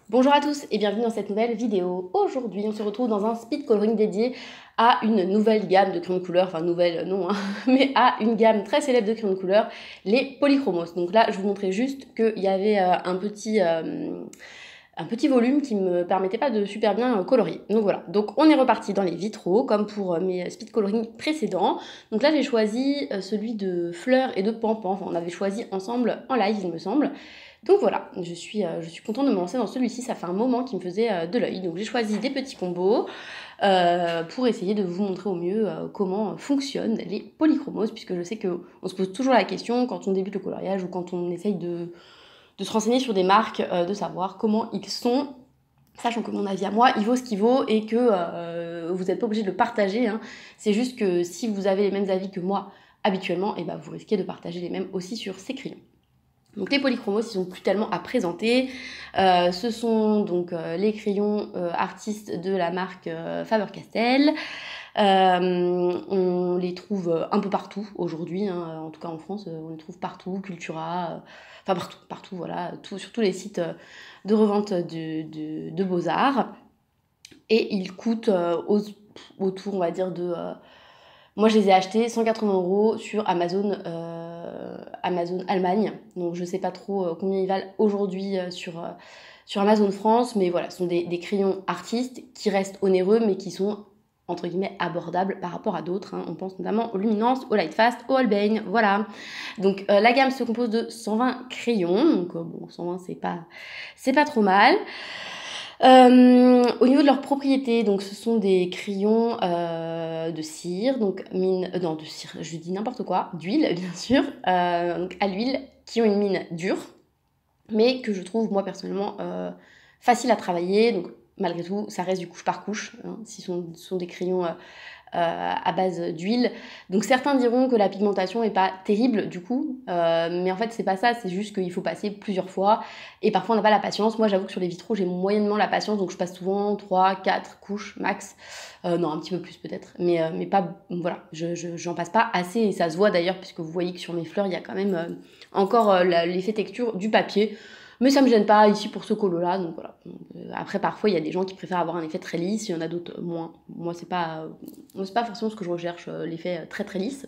Bonjour à tous et bienvenue dans cette nouvelle vidéo. Aujourd'hui, on se retrouve dans un speed coloring dédié à une nouvelle gamme de crayons de couleur, enfin nouvelle non, hein, mais à une gamme très célèbre de crayons de couleur, les Polychromos. Donc là, je vous montrais juste qu'il y avait un petit volume qui me permettait pas de super bien colorier. Donc voilà, donc on est reparti dans les vitraux comme pour mes speed coloring précédents. Donc là j'ai choisi celui de fleurs et de pampan, enfin on avait choisi ensemble en live il me semble. Donc voilà, je suis contente de me lancer dans celui-ci, ça fait un moment qu'il me faisait de l'œil. Donc j'ai choisi des petits combos pour essayer de vous montrer au mieux comment fonctionnent les polychromos, puisque je sais qu'on se pose toujours la question quand on débute le coloriage ou quand on essaye de se renseigner sur des marques, de savoir comment ils sont, sachant que mon avis à moi, il vaut ce qu'il vaut et que vous n'êtes pas obligé de le partager. Hein. C'est juste que si vous avez les mêmes avis que moi habituellement, et ben vous risquez de partager les mêmes aussi sur ces crayons. Donc les polychromos, ils sont plus tellement à présenter. Ce sont donc les crayons artistes de la marque Faber-Castell. On les trouve un peu partout aujourd'hui, hein, en tout cas en France, on les trouve partout, Cultura, enfin partout, voilà, sur tous les sites de revente de beaux-arts. Et ils coûtent autour, on va dire, moi, je les ai achetés 180 € sur Amazon Allemagne. Donc, je sais pas trop combien ils valent aujourd'hui sur Amazon France. Mais voilà, ce sont des crayons artistes qui restent onéreux, mais qui sont, entre guillemets, abordables par rapport à d'autres. Hein. On pense notamment au Luminance, au Lightfast, au Holbein. Voilà. Donc, la gamme se compose de 120 crayons. Donc, bon, 120, c'est pas trop mal. Au niveau de leurs propriétés, donc ce sont des crayons de cire, donc non de cire, je dis n'importe quoi, d'huile bien sûr, donc à l'huile, qui ont une mine dure, mais que je trouve moi personnellement facile à travailler, donc malgré tout ça reste du couche par couche, hein, ce sont des crayons à base d'huile. Donc certains diront que la pigmentation est pas terrible du coup, mais en fait c'est pas ça, c'est juste qu'il faut passer plusieurs fois et parfois on n'a pas la patience. Moi j'avoue que sur les vitraux j'ai moyennement la patience, donc je passe souvent 3, 4 couches max, non un petit peu plus peut-être, mais pas, voilà, j'en passe pas assez et ça se voit d'ailleurs puisque vous voyez que sur mes fleurs il y a quand même encore l'effet texture du papier. Mais ça me gêne pas ici pour ce colo là, donc voilà. Après parfois il y a des gens qui préfèrent avoir un effet très lisse, il y en a d'autres moins. Moi c'est pas forcément ce que je recherche, l'effet très très lisse.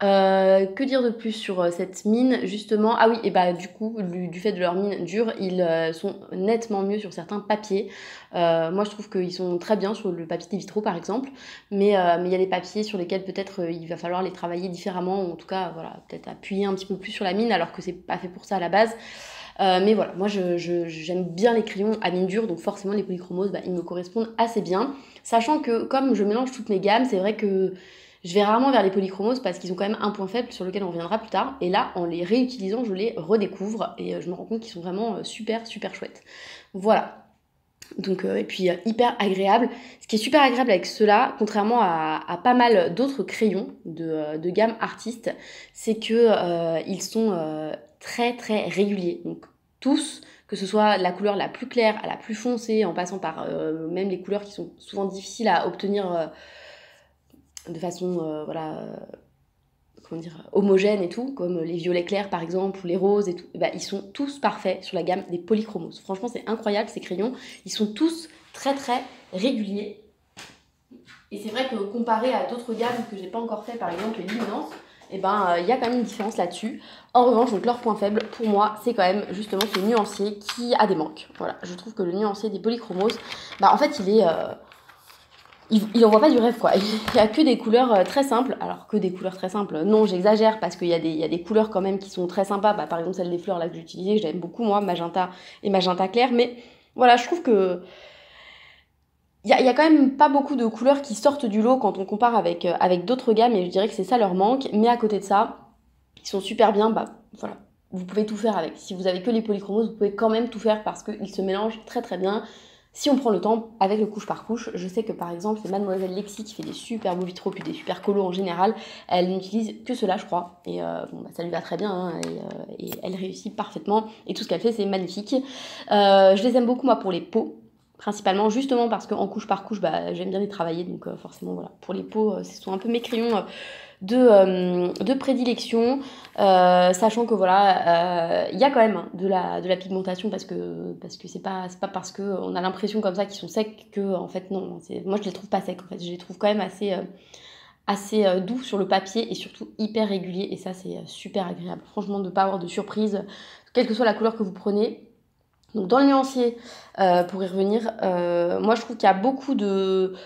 Que dire de plus sur cette mine justement? Ah oui, et bah du coup, du fait de leur mine dure, ils sont nettement mieux sur certains papiers. Moi je trouve qu'ils sont très bien sur le papier des vitraux par exemple, mais il y a des papiers sur lesquels peut-être il va falloir les travailler différemment, ou en tout cas voilà, peut-être appuyer un petit peu plus sur la mine alors que c'est pas fait pour ça à la base. Mais voilà, moi j'aime bien les crayons à mine dure, donc forcément les polychromos, bah, ils me correspondent assez bien. Sachant que comme je mélange toutes mes gammes, c'est vrai que je vais rarement vers les polychromos parce qu'ils ont quand même un point faible sur lequel on reviendra plus tard. Et là, en les réutilisant, je les redécouvre et je me rends compte qu'ils sont vraiment super super chouettes. Voilà. Donc, et puis hyper agréable. Ce qui est super agréable avec ceux-là, contrairement à pas mal d'autres crayons de gamme artiste, c'est que ils sont très très réguliers. Donc tous, que ce soit la couleur la plus claire à la plus foncée, en passant par même les couleurs qui sont souvent difficiles à obtenir de façon voilà, comment dire, homogène et tout, comme les violets clairs par exemple, ou les roses et tout, bah, ils sont tous parfaits sur la gamme des polychromos. Franchement, c'est incroyable ces crayons. Ils sont tous très très réguliers. Et c'est vrai que comparé à d'autres gammes que j'ai pas encore fait, par exemple les Luminance, et ben il y a quand même une différence là-dessus. En revanche, donc leur point faible pour moi, c'est quand même justement ce nuancier qui a des manques. Voilà, je trouve que le nuancier des polychromos, bah en fait il est il envoie pas du rêve quoi. Il y a que des couleurs très simples. Alors que des couleurs très simples, non j'exagère parce qu'il y a des couleurs quand même qui sont très sympas. Bah, par exemple celle des fleurs là que j'ai utilisée, j'aime beaucoup moi, magenta et magenta clair. Mais voilà, je trouve que il y a quand même pas beaucoup de couleurs qui sortent du lot quand on compare avec d'autres gammes et je dirais que c'est ça leur manque. Mais à côté de ça, ils sont super bien, bah voilà. Vous pouvez tout faire avec. Si vous avez que les polychromos, vous pouvez quand même tout faire parce qu'ils se mélangent très très bien. Si on prend le temps avec le couche par couche, je sais que par exemple c'est Mademoiselle Lexi qui fait des super beaux vitraux puis des super colos en général, elle n'utilise que cela je crois et bon, bah, ça lui va très bien hein, et elle réussit parfaitement et tout ce qu'elle fait c'est magnifique. Je les aime beaucoup moi pour les peaux principalement, justement parce qu'en couche par couche, bah, j'aime bien les travailler, donc forcément, voilà. Pour les peaux, ce sont un peu mes crayons de prédilection, sachant que voilà, il y a quand même de la pigmentation parce que c'est pas parce qu'on a l'impression comme ça qu'ils sont secs que, en fait, non. Moi, je les trouve pas secs, en fait. Je les trouve quand même assez doux sur le papier et surtout hyper réguliers, et ça, c'est super agréable. Franchement, de ne pas avoir de surprise, quelle que soit la couleur que vous prenez. Donc dans le nuancier, pour y revenir, moi je trouve qu'il y a beaucoup d'ocre,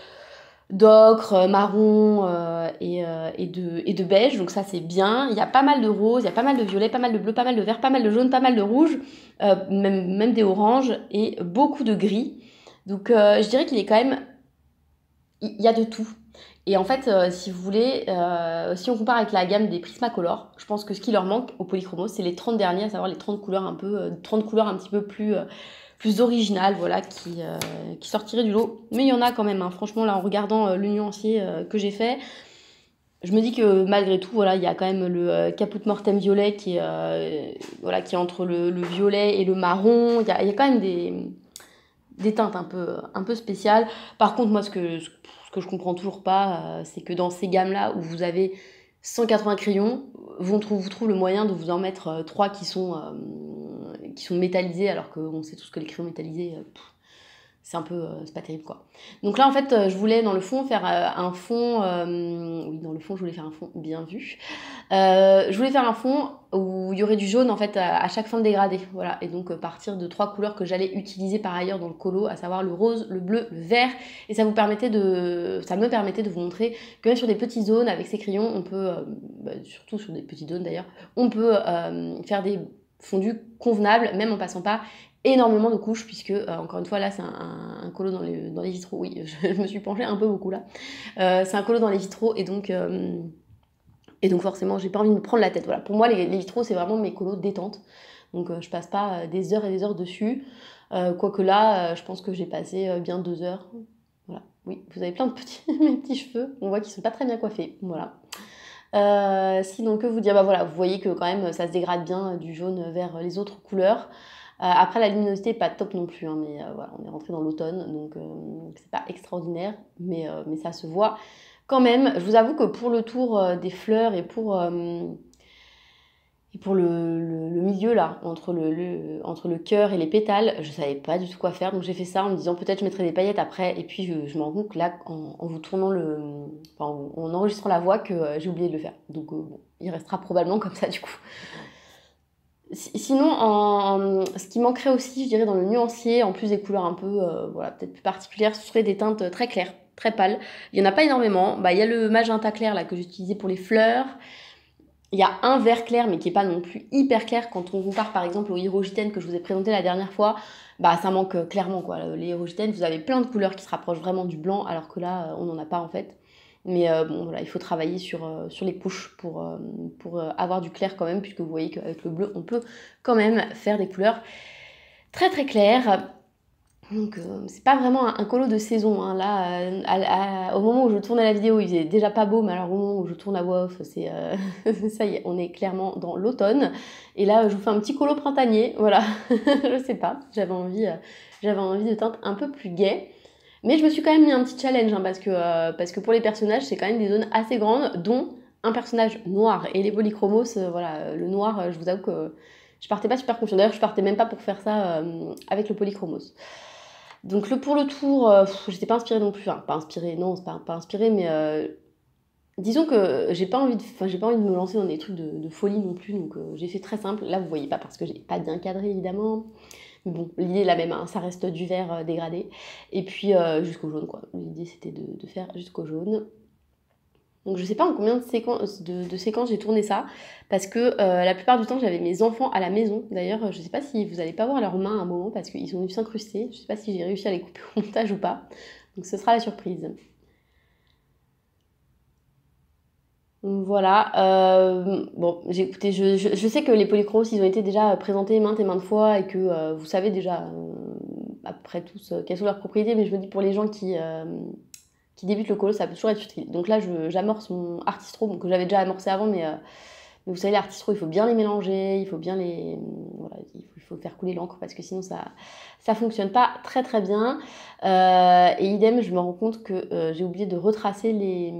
marron et de beige, donc ça c'est bien. Il y a pas mal de rose, il y a pas mal de violet, pas mal de bleu, pas mal de vert, pas mal de jaune, pas mal de rouge, même des oranges et beaucoup de gris. Donc je dirais qu'il est quand même... Il y a de tout. Et en fait, si vous voulez, si on compare avec la gamme des Prismacolor, je pense que ce qui leur manque au Polychromos, c'est les 30 derniers, à savoir les 30 couleurs un peu, 30 couleurs un petit peu plus originales, voilà, qui sortiraient du lot. Mais il y en a quand même, hein. Franchement, là, en regardant le nuancier que j'ai fait, je me dis que malgré tout, voilà, il y a quand même le Caput Mortem violet voilà, qui est entre le violet et le marron. Il y a quand même des teintes un peu spéciales. Par contre, moi, ce que je comprends toujours pas, c'est que dans ces gammes-là où vous avez 180 crayons, vous trouvez le moyen de vous en mettre 3 qui sont métallisés, alors qu'on sait tous que les crayons métallisés, c'est un peu, c'est pas terrible, quoi. Donc là, en fait, je voulais dans le fond faire un fond, oui, dans le fond, je voulais faire un fond bien vu. Je voulais faire un fond où il y aurait du jaune, en fait, à chaque fin de dégradé, voilà. Et donc partir de 3 couleurs que j'allais utiliser par ailleurs dans le colo, à savoir le rose, le bleu, le vert. Et ça me permettait de vous montrer que même sur des petites zones, avec ces crayons, on peut, surtout sur des petites zones d'ailleurs, on peut faire des fondus convenables, même en passant pas énormément de couches, puisque encore une fois là c'est un colo dans les vitraux. Oui, je me suis penchée un peu beaucoup là. C'est un colo dans les vitraux, et donc forcément j'ai pas envie de me prendre la tête. Voilà, pour moi les vitraux c'est vraiment mes colos détente, donc je passe pas des heures et des heures dessus, quoique là je pense que j'ai passé bien 2 heures. Voilà, oui, vous avez plein de mes petits cheveux, on voit qu'ils sont pas très bien coiffés, voilà. Sinon, que vous dire, bah voilà, vous voyez que quand même ça se dégrade bien du jaune vers les autres couleurs. Après, la luminosité n'est pas top non plus, hein, mais voilà, on est rentré dans l'automne, donc c'est pas extraordinaire, mais ça se voit quand même. Je vous avoue que pour le tour des fleurs et pour le milieu là, entre le cœur et les pétales, je savais pas du tout quoi faire, donc j'ai fait ça en me disant peut-être je mettrai des paillettes après, et puis je me rends compte que là, en vous tournant en enregistrant la voix, que j'ai oublié de le faire. Donc bon, il restera probablement comme ça du coup. Sinon, ce qui manquerait aussi, je dirais, dans le nuancier, en plus des couleurs un peu, voilà, peut-être plus particulières, ce serait des teintes très claires, très pâles. Il n'y en a pas énormément. Bah, il y a le magenta clair là, que j'utilisais pour les fleurs. Il y a un vert clair, mais qui n'est pas non plus hyper clair. Quand on compare par exemple au Hierogitène que je vous ai présenté la dernière fois, bah, ça manque clairement, quoi. Les Hierogitènes, vous avez plein de couleurs qui se rapprochent vraiment du blanc, alors que là, on n'en a pas en fait. Mais bon, voilà, il faut travailler sur les couches pour avoir du clair quand même, puisque vous voyez qu'avec le bleu, on peut quand même faire des couleurs très très claires. Donc c'est pas vraiment un colo de saison, hein. Là, au moment où je tournais la vidéo, il faisait déjà pas beau, mais alors au moment où je tourne la voix off, c'est ça y est, on est clairement dans l'automne. Et là, je vous fais un petit colo printanier, voilà. Je sais pas, j'avais envie de teintes un peu plus gaies. Mais je me suis quand même mis un petit challenge, hein, parce que pour les personnages, c'est quand même des zones assez grandes, dont un personnage noir. Et les polychromos, voilà, le noir, je vous avoue que je partais pas super confiante. D'ailleurs, je partais même pas pour faire ça avec le polychromos. Donc pour le tour, j'étais pas inspirée non plus. Enfin, pas inspirée, non, c'est pas inspirée, mais disons que j'ai pas envie de me lancer dans des trucs de folie non plus. Donc j'ai fait très simple. Là, vous voyez pas parce que j'ai pas bien cadré évidemment. Mais bon, l'idée est la même, hein, ça reste du vert dégradé. Et puis jusqu'au jaune, quoi. L'idée c'était de faire jusqu'au jaune. Donc je sais pas en combien de séquences j'ai tourné ça, parce que la plupart du temps j'avais mes enfants à la maison. D'ailleurs, je sais pas si vous allez pas voir leurs mains à un moment, parce qu'ils sont venus s'incruster. Je sais pas si j'ai réussi à les couper au montage ou pas. Donc ce sera la surprise. Donc, voilà. Bon, écoutez, je sais que les polychromos, ils ont été déjà présentés maintes et maintes fois, et que vous savez déjà à peu près tous quelles sont leurs propriétés, mais je me dis pour les gens qui débutent le colo, ça peut toujours être utile. Donc là, j'amorce mon Artistro, que j'avais déjà amorcé avant, Mais vous savez, les artistes, il faut bien les mélanger, il faut bien les... Voilà, il faut faire couler l'encre parce que sinon ça fonctionne pas très très bien. Et idem, je me rends compte que j'ai oublié de retracer les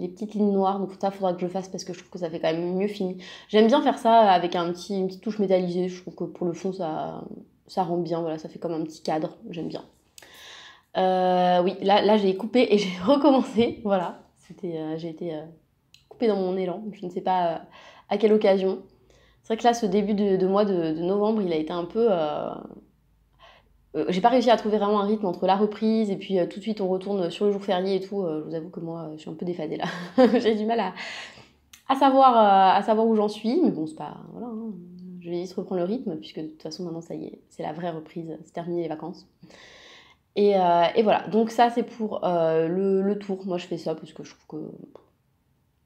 petites lignes noires, donc ça faudra que je le fasse parce que je trouve que ça fait quand même mieux fini. J'aime bien faire ça avec une petite touche métallisée, je trouve que pour le fond ça rend bien, voilà, ça fait comme un petit cadre, j'aime bien. Oui, là j'ai coupé et j'ai recommencé, voilà, j'ai été coupée dans mon élan, je ne sais pas à quelle occasion. C'est vrai que là, ce début de mois de novembre, il a été un peu... j'ai pas réussi à trouver vraiment un rythme entre la reprise et puis tout de suite on retourne sur le jour férié et tout. Je vous avoue que moi, je suis un peu déphasée là. J'ai du mal à savoir où j'en suis, mais bon, c'est pas... Voilà, hein. Je vais juste reprendre le rythme puisque de toute façon, maintenant, ça y est, c'est la vraie reprise, c'est terminé les vacances. Et voilà, donc ça c'est pour le tour. Moi je fais ça parce que je trouve que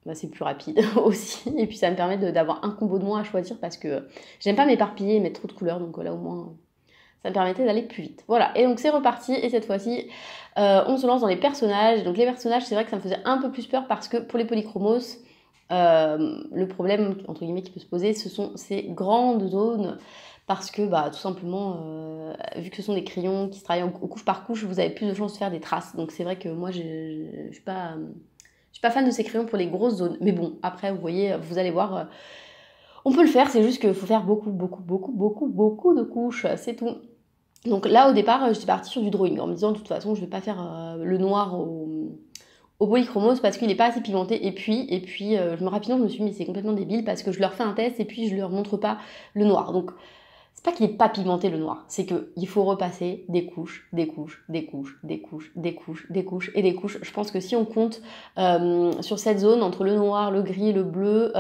bah, c'est plus rapide aussi. Et puis ça me permet d'avoir un combo de moins à choisir parce que j'aime pas m'éparpiller et mettre trop de couleurs. Donc là au moins ça me permettait d'aller plus vite. Voilà, et donc c'est reparti. Et cette fois-ci on se lance dans les personnages. Donc les personnages, c'est vrai que ça me faisait un peu plus peur parce que pour les polychromos, le problème entre guillemets qui peut se poser, ce sont ces grandes zones. Parce que bah, tout simplement, vu que ce sont des crayons qui se travaillent au couche par couche, vous avez plus de chances de faire des traces. Donc c'est vrai que moi, je suis pas fan de ces crayons pour les grosses zones. Mais bon, après, vous voyez, vous allez voir, on peut le faire. C'est juste qu'il faut faire beaucoup de couches. C'est tout. Donc là, au départ, j'étais partie sur du drawing en me disant, de toute façon, je vais pas faire le noir au polychromos parce qu'il n'est pas assez pigmenté. Et puis rapidement, je me suis dit, mais c'est complètement débile parce que je leur fais un test et puis je leur montre pas le noir. Donc, c'est pas qu'il n'est pas pigmenté le noir, c'est qu'il faut repasser des couches, des couches, des couches, des couches, des couches, des couches et des couches. Je pense que si on compte sur cette zone entre le noir, le gris, le bleu,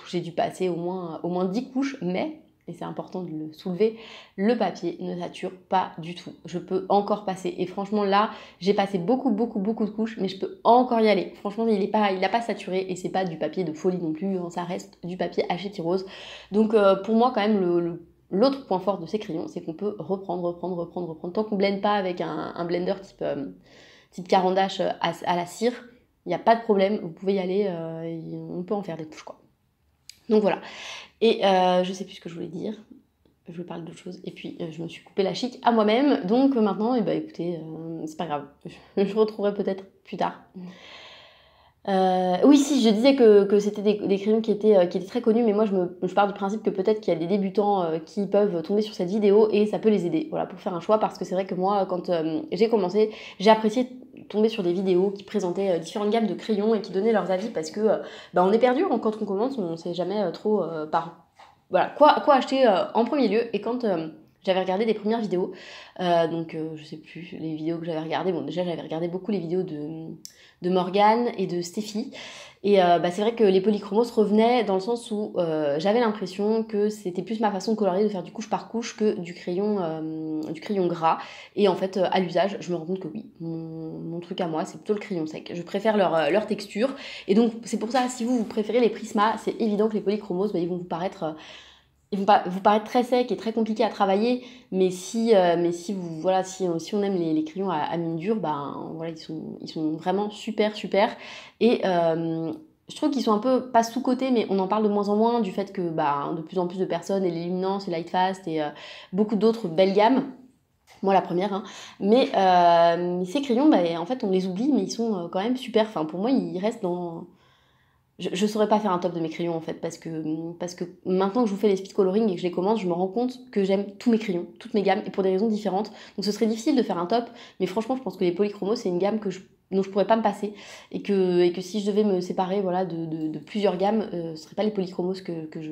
j'ai dû passer au moins 10 couches, mais, et c'est important de le soulever, le papier ne sature pas du tout. Je peux encore passer. Et franchement là, j'ai passé beaucoup de couches, mais je peux encore y aller. Franchement, il n'a pas saturé et c'est pas du papier de folie non plus, hein, ça reste du papier Hachette Rose. Donc pour moi quand même l'autre point fort de ces crayons, c'est qu'on peut reprendre. Tant qu'on ne blende pas avec un blender type Caran d'Ache à la cire, il n'y a pas de problème, vous pouvez y aller, on peut en faire des couches quoi. Donc voilà. Et je sais plus ce que je voulais dire, je voulais parler d'autre chose, et puis je me suis coupé la chic à moi-même, donc maintenant, écoutez, c'est pas grave, je retrouverai peut-être plus tard. Oui, si, je disais que c'était des crayons qui étaient très connus, mais moi je pars du principe que peut-être qu'il y a des débutants qui peuvent tomber sur cette vidéo et ça peut les aider, voilà, pour faire un choix, parce que c'est vrai que moi, quand j'ai commencé, j'ai apprécié tomber sur des vidéos qui présentaient différentes gammes de crayons et qui donnaient leurs avis, parce que on est perdu quand on commence, on sait jamais trop voilà, quoi acheter en premier lieu. Et quand j'avais regardé des premières vidéos, je sais plus les vidéos que j'avais regardées, bon déjà j'avais regardé beaucoup les vidéos de Morgane et de Stéphie, et c'est vrai que les polychromos revenaient dans le sens où j'avais l'impression que c'était plus ma façon de colorier, de faire du couche par couche, que du crayon gras. Et en fait à l'usage je me rends compte que oui, mon truc à moi c'est plutôt le crayon sec, je préfère leur texture. Et donc c'est pour ça, si vous préférez les Prisma, c'est évident que les polychromos ils vont vous paraître très secs et très compliqués à travailler, mais si vous voilà, si on aime les crayons à mine dure, voilà, ils sont vraiment super. Et je trouve qu'ils sont un peu pas sous-cotés, mais on en parle de moins en moins du fait que de plus en plus de personnes et les Luminance et Lightfast et beaucoup d'autres belles gammes. Moi la première, hein. Mais ces crayons, en fait on les oublie, mais ils sont quand même super. Enfin pour moi ils restent dans... Je saurais pas faire un top de mes crayons en fait, parce que maintenant que je vous fais les speed coloring et que je les commence, je me rends compte que j'aime tous mes crayons, toutes mes gammes, et pour des raisons différentes. Donc ce serait difficile de faire un top, mais franchement je pense que les polychromos c'est une gamme dont je pourrais pas me passer, et que si je devais me séparer voilà, de plusieurs gammes, ce serait pas les polychromos que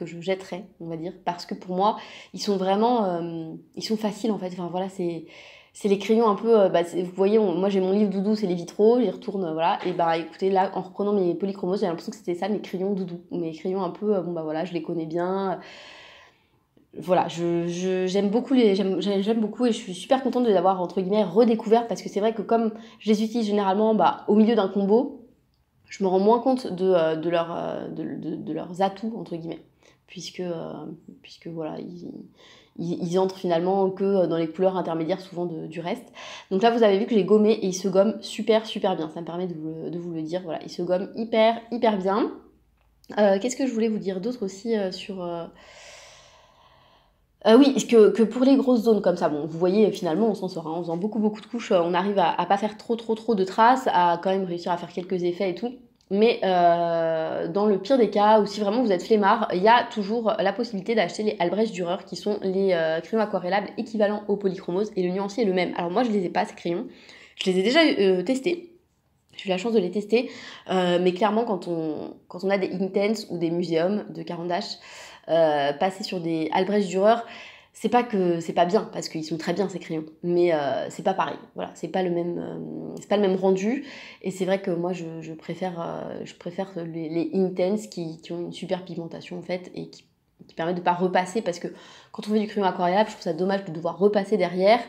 je jetterais, on va dire, parce que pour moi ils sont vraiment ils sont faciles en fait. Enfin voilà, c'est les crayons un peu, vous voyez, moi j'ai mon livre doudou, c'est les vitraux, j'y retourne, voilà, et écoutez, là, en reprenant mes polychromos, j'ai l'impression que c'était ça, mes crayons doudou, mes crayons un peu, voilà, je les connais bien, voilà, j'aime beaucoup j'aime beaucoup, et je suis super contente de les avoir, entre guillemets, redécouverts, parce que c'est vrai que comme je les utilise généralement au milieu d'un combo, je me rends moins compte de leurs atouts, entre guillemets, puisque voilà, ils entrent finalement que dans les couleurs intermédiaires souvent du reste. Donc là vous avez vu que j'ai gommé et ils se gomment super bien, ça me permet de vous le dire, voilà, ils se gomment hyper bien. Qu'est-ce que je voulais vous dire d'autre aussi sur... oui, que pour les grosses zones comme ça, bon, vous voyez, finalement, on s'en sort, hein, en faisant beaucoup, beaucoup de couches, on arrive à pas faire trop, trop, trop de traces, à quand même réussir à faire quelques effets et tout. Mais dans le pire des cas, ou si vraiment vous êtes flemmard, il y a toujours la possibilité d'acheter les Albrecht Dürer, qui sont les crayons aquarellables équivalents aux polychromoses, et le nuancier est le même. Alors moi, je les ai pas, ces crayons. Je les ai déjà testés. J'ai eu la chance de les tester, mais clairement, quand on a des Intense ou des muséums de Caran d'Ache, passer sur des Albrecht Dürer, c'est pas que c'est pas bien, parce qu'ils sont très bien ces crayons, mais c'est pas pareil. Voilà, c'est pas le même rendu. Et c'est vrai que moi, je préfère les Intense qui ont une super pigmentation en fait et qui permettent de pas repasser, parce que quand on fait du crayon aquarellable, je trouve ça dommage de devoir repasser derrière.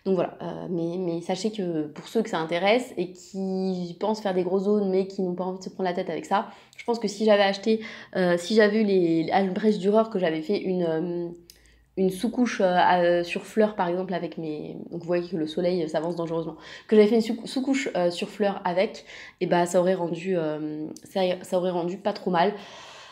Donc voilà, mais sachez que pour ceux que ça intéresse et qui pensent faire des grosses zones mais qui n'ont pas envie de se prendre la tête avec ça, je pense que si j'avais acheté, si j'avais eu les Albrecht Dürer, que j'avais fait une sous-couche sur fleurs par exemple avec mes... Donc vous voyez que le soleil s'avance dangereusement. Que j'avais fait une sous-couche sur fleurs avec, et bah ça aurait rendu pas trop mal.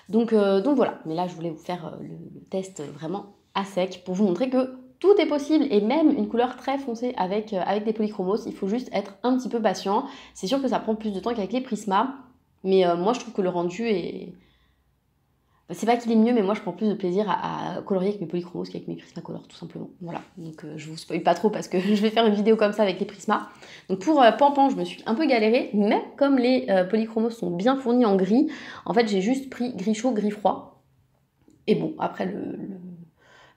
Donc voilà, mais là je voulais vous faire le test vraiment à sec pour vous montrer que tout est possible, et même une couleur très foncée avec des polychromos. Il faut juste être un petit peu patient. C'est sûr que ça prend plus de temps qu'avec les Prisma, mais moi je trouve que le rendu est... C'est pas qu'il est mieux, mais moi je prends plus de plaisir à colorier avec mes polychromos qu'avec mes Prismacolor, tout simplement. Voilà, donc je vous spoil pas trop parce que je vais faire une vidéo comme ça avec les Prisma. Donc pour Pampan, je me suis un peu galérée, mais comme les polychromos sont bien fournis en gris, en fait j'ai juste pris gris chaud, gris froid. Et bon, après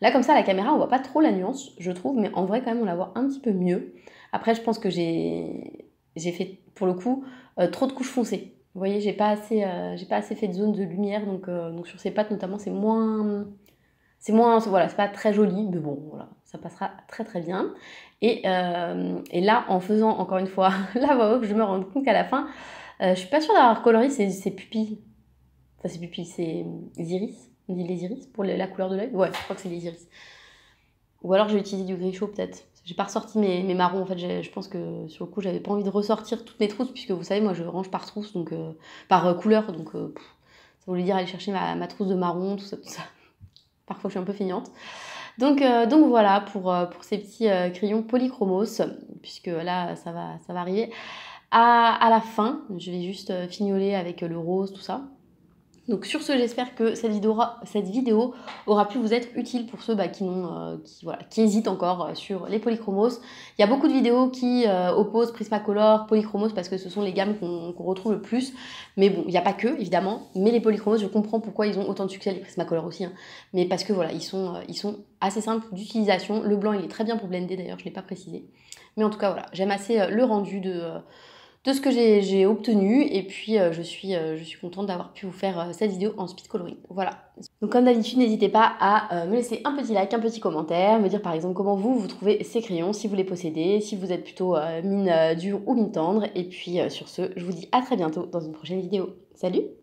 là comme ça, à la caméra, on voit pas trop la nuance, je trouve, mais en vrai quand même on la voit un petit peu mieux. Après je pense que j'ai fait, pour le coup, trop de couches foncées. Vous voyez, j'ai pas assez fait de zone de lumière, donc sur ces pattes notamment, voilà, c'est pas très joli, mais bon, voilà, ça passera très très bien. Et là, en faisant encore une fois la voix off, je me rends compte qu'à la fin, je suis pas sûre d'avoir colorié ses pupilles. Enfin, ses pupilles, c'est les iris. On dit les iris pour la couleur de l'œil. Ouais, je crois que c'est les iris. Ou alors j'ai utilisé du gris chaud peut-être. J'ai pas ressorti mes marrons en fait. Je pense que sur le coup j'avais pas envie de ressortir toutes mes trousses, puisque vous savez moi je range par trousse, donc par couleur, donc ça voulait dire aller chercher ma trousse de marron, tout ça, tout ça. Parfois je suis un peu feignante. Donc voilà pour ces petits crayons polychromos, puisque là ça va arriver à la fin. Je vais juste fignoler avec le rose, tout ça. Donc sur ce, j'espère que cette vidéo aura pu vous être utile pour ceux qui hésitent encore sur les polychromos. Il y a beaucoup de vidéos qui opposent Prismacolor, polychromos, parce que ce sont les gammes qu'on retrouve le plus. Mais bon, il n'y a pas que, évidemment. Mais les polychromos, je comprends pourquoi ils ont autant de succès, les Prismacolor aussi. Hein. Mais parce que voilà, ils sont assez simples d'utilisation. Le blanc, il est très bien pour blender d'ailleurs, je ne l'ai pas précisé. Mais en tout cas, voilà, j'aime assez le rendu de ce que j'ai obtenu, et puis je suis contente d'avoir pu vous faire cette vidéo en speed coloring. Voilà. Donc comme d'habitude, n'hésitez pas à me laisser un petit like, un petit commentaire, me dire par exemple comment vous trouvez ces crayons, si vous les possédez, si vous êtes plutôt mine dure ou mine tendre. Et puis sur ce, je vous dis à très bientôt dans une prochaine vidéo. Salut!